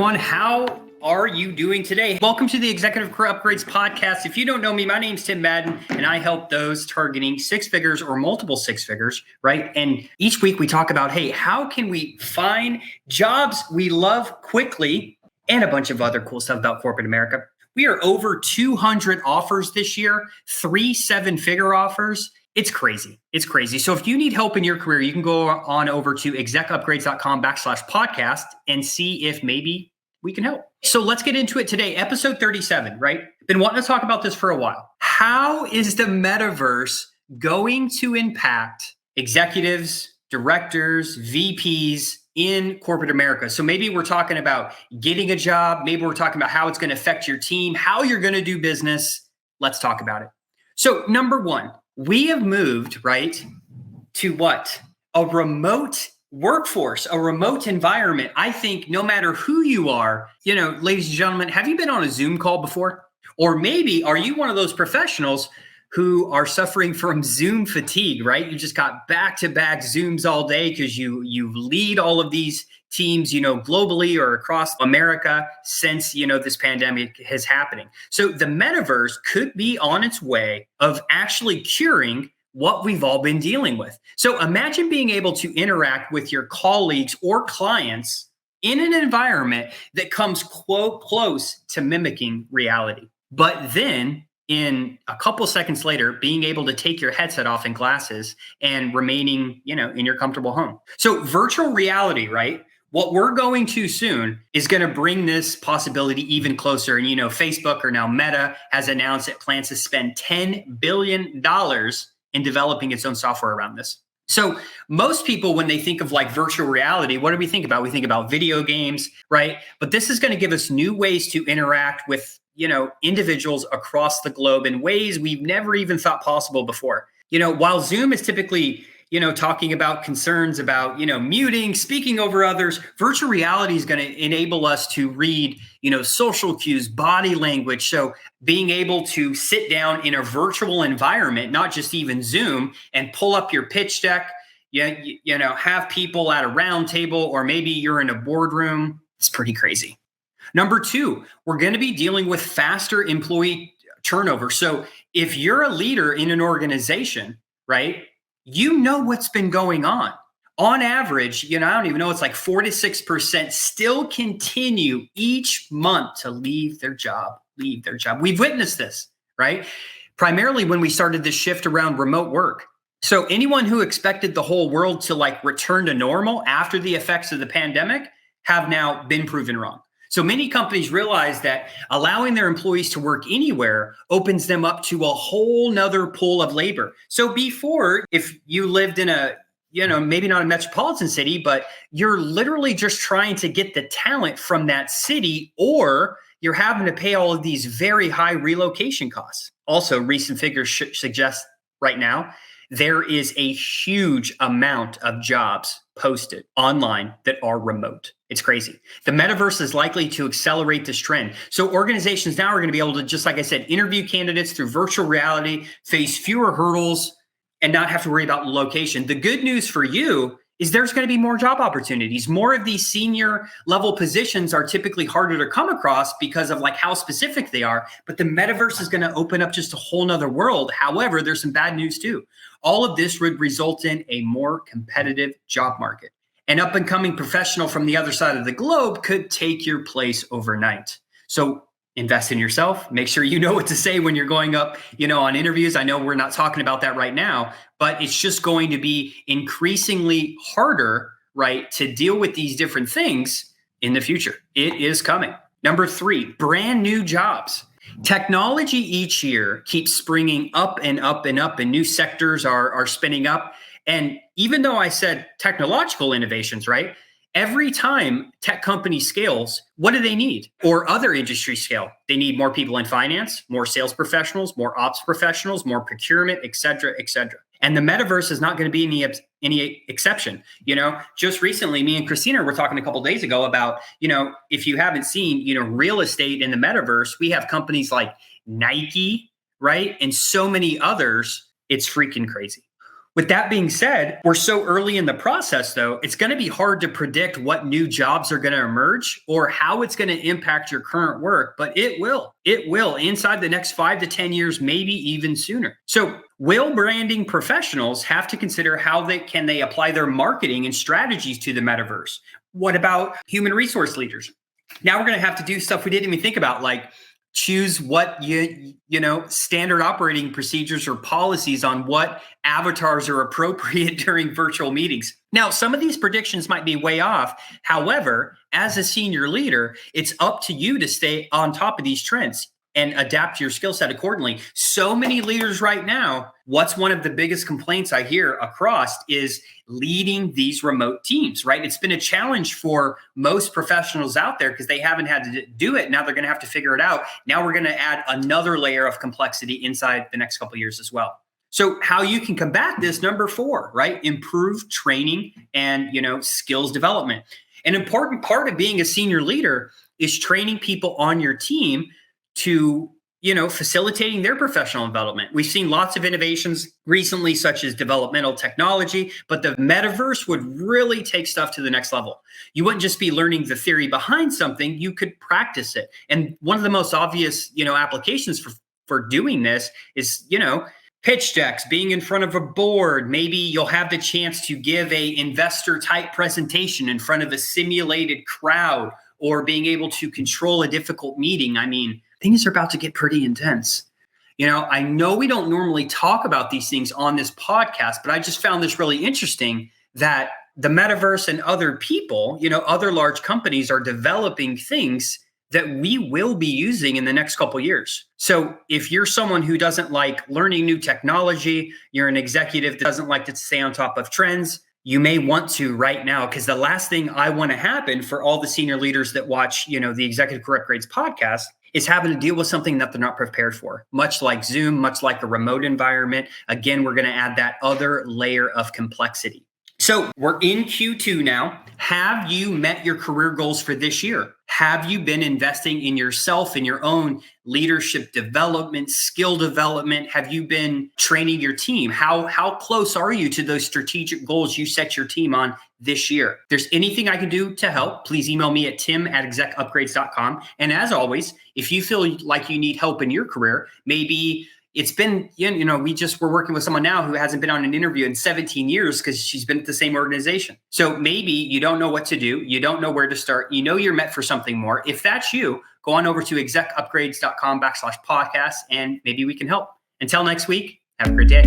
everyone. How are you doing today? Welcome to the Executive Career Upgrades podcast. If you don't know me, my name's Tim Madden, and I help those targeting six figures or multiple six figures, right? And each week we talk about, hey, how can we find jobs we love quickly and a bunch of other cool stuff about corporate America. We are over 200 offers this year, 3 7-figure offers. It's crazy. It's crazy. So if you need help in your career, you can go on over to execupgrades.com/podcast and see if maybe we can help. So let's get into it today. Episode 37, right? Been wanting to talk about this for a while. How is the metaverse going to impact executives, directors, VPs in corporate America? So maybe we're talking about getting a job. Maybe we're talking about how it's going to affect your team, how you're going to do business. Let's talk about it. So number one, we have moved, right, to what? A remote workforce, a remote environment. I think no matter who you are, ladies and gentlemen, have you been on a Zoom call before? Or maybe are you one of those professionals who are suffering from Zoom fatigue, right? You just got back-to-back Zooms all day because you lead all of these teams, globally or across America since, this pandemic is happening. So the metaverse could be on its way of actually curing what we've all been dealing with. So imagine being able to interact with your colleagues or clients in an environment that comes close to mimicking reality. But then in a couple seconds later, being able to take your headset off and glasses and remaining, in your comfortable home. So virtual reality, right? What we're going to soon is going to bring this possibility even closer. And, Facebook, or now Meta, has announced it plans to spend $10 billion in developing its own software around this. So most people, when they think of like virtual reality, what do we think about? We think about video games, right? But this is going to give us new ways to interact with, individuals across the globe in ways we've never even thought possible before. While Zoom is typically talking about concerns about, muting, speaking over others, virtual reality is going to enable us to read, social cues, body language. So being able to sit down in a virtual environment, not just even Zoom, and pull up your pitch deck, have people at a round table, or maybe you're in a boardroom. It's pretty crazy. Number two, we're going to be dealing with faster employee turnover. So if you're a leader in an organization, right, what's been going on. On average, I don't even know, it's like 4 to 6% still continue each month to leave their job. We've witnessed this, right? Primarily when we started this shift around remote work. So anyone who expected the whole world to return to normal after the effects of the pandemic have now been proven wrong. So many companies realize that allowing their employees to work anywhere opens them up to a whole nother pool of labor. So before, if you lived in a, maybe not a metropolitan city, but you're literally just trying to get the talent from that city, or you're having to pay all of these very high relocation costs. Also, recent figures suggest right now, there is a huge amount of jobs posted online that are remote. It's crazy. The metaverse is likely to accelerate this trend. So organizations now are going to be able to, just like I said, interview candidates through virtual reality, face fewer hurdles, and not have to worry about location. The good news for you is there's going to be more job opportunities. More of these senior level positions are typically harder to come across because of how specific they are. But the metaverse is going to open up just a whole nother world. However, there's some bad news too. All of this would result in a more competitive job market. An up and coming professional from the other side of the globe could take your place overnight. So invest in yourself. Make sure you know what to say when you're going up, on interviews. I know we're not talking about that right now, but it's just going to be increasingly harder, right, to deal with these different things in the future. It is coming. Number three, brand new jobs. Technology each year keeps springing up and up and up, and new sectors are spinning up. And even though I said technological innovations, right? Every time tech company scales, what do they need? Or other industries scale. They need more people in finance, more sales professionals, more ops professionals, more procurement, et cetera, et cetera. And the metaverse is not going to be any exception. Just recently, me and Kristina were talking a couple of days ago about, if you haven't seen, real estate in the metaverse, we have companies like Nike, right? And so many others. It's freaking crazy. With that being said, we're so early in the process, though, it's going to be hard to predict what new jobs are going to emerge or how it's going to impact your current work, but it will. It will inside the next 5 to 10 years, maybe even sooner. So, will branding professionals have to consider how they apply their marketing and strategies to the metaverse? What about human resource leaders? Now we're going to have to do stuff we didn't even think about, like choose what standard operating procedures or policies on what avatars are appropriate during virtual meetings. Now, some of these predictions might be way off. However, as a senior leader, it's up to you to stay on top of these trends and adapt your skill set accordingly. So many leaders right now, what's one of the biggest complaints I hear across is leading these remote teams, right? It's been a challenge for most professionals out there because they haven't had to do it. Now they're going to have to figure it out. Now we're going to add another layer of complexity inside the next couple of years as well. So how you can combat this, number 4, right? Improve training and, skills development. An important part of being a senior leader is training people on your team to, facilitating their professional development. We've seen lots of innovations recently, such as developmental technology, but the metaverse would really take stuff to the next level. You wouldn't just be learning the theory behind something, you could practice it. And one of the most obvious, applications for doing this is, pitch decks, being in front of a board. Maybe you'll have the chance to give a investor type presentation in front of a simulated crowd, or being able to control a difficult meeting. I mean, things are about to get pretty intense. I know we don't normally talk about these things on this podcast, but I just found this really interesting that the metaverse and other people, other large companies are developing things that we will be using in the next couple of years. So if you're someone who doesn't like learning new technology, you're an executive that doesn't like to stay on top of trends, you may want to right now, because the last thing I want to happen for all the senior leaders that watch, the Executive Career Upgrades podcast is having to deal with something that they're not prepared for, much like Zoom, much like a remote environment. Again, we're going to add that other layer of complexity. So we're in Q2 now. Have you met your career goals for this year? Have you been investing in yourself, in your own leadership development, skill development? Have you been training your team? How close are you to those strategic goals you set your team on this year? If there's anything I can do to help, please email me at tim@execupgrades.com. And as always, if you feel like you need help in your career, maybe it's been, we're working with someone now who hasn't been on an interview in 17 years because she's been at the same organization. So maybe you don't know what to do. You don't know where to start. You're meant for something more. If that's you, go on over to execupgrades.com/podcast, and maybe we can help. Until next week, have a great day.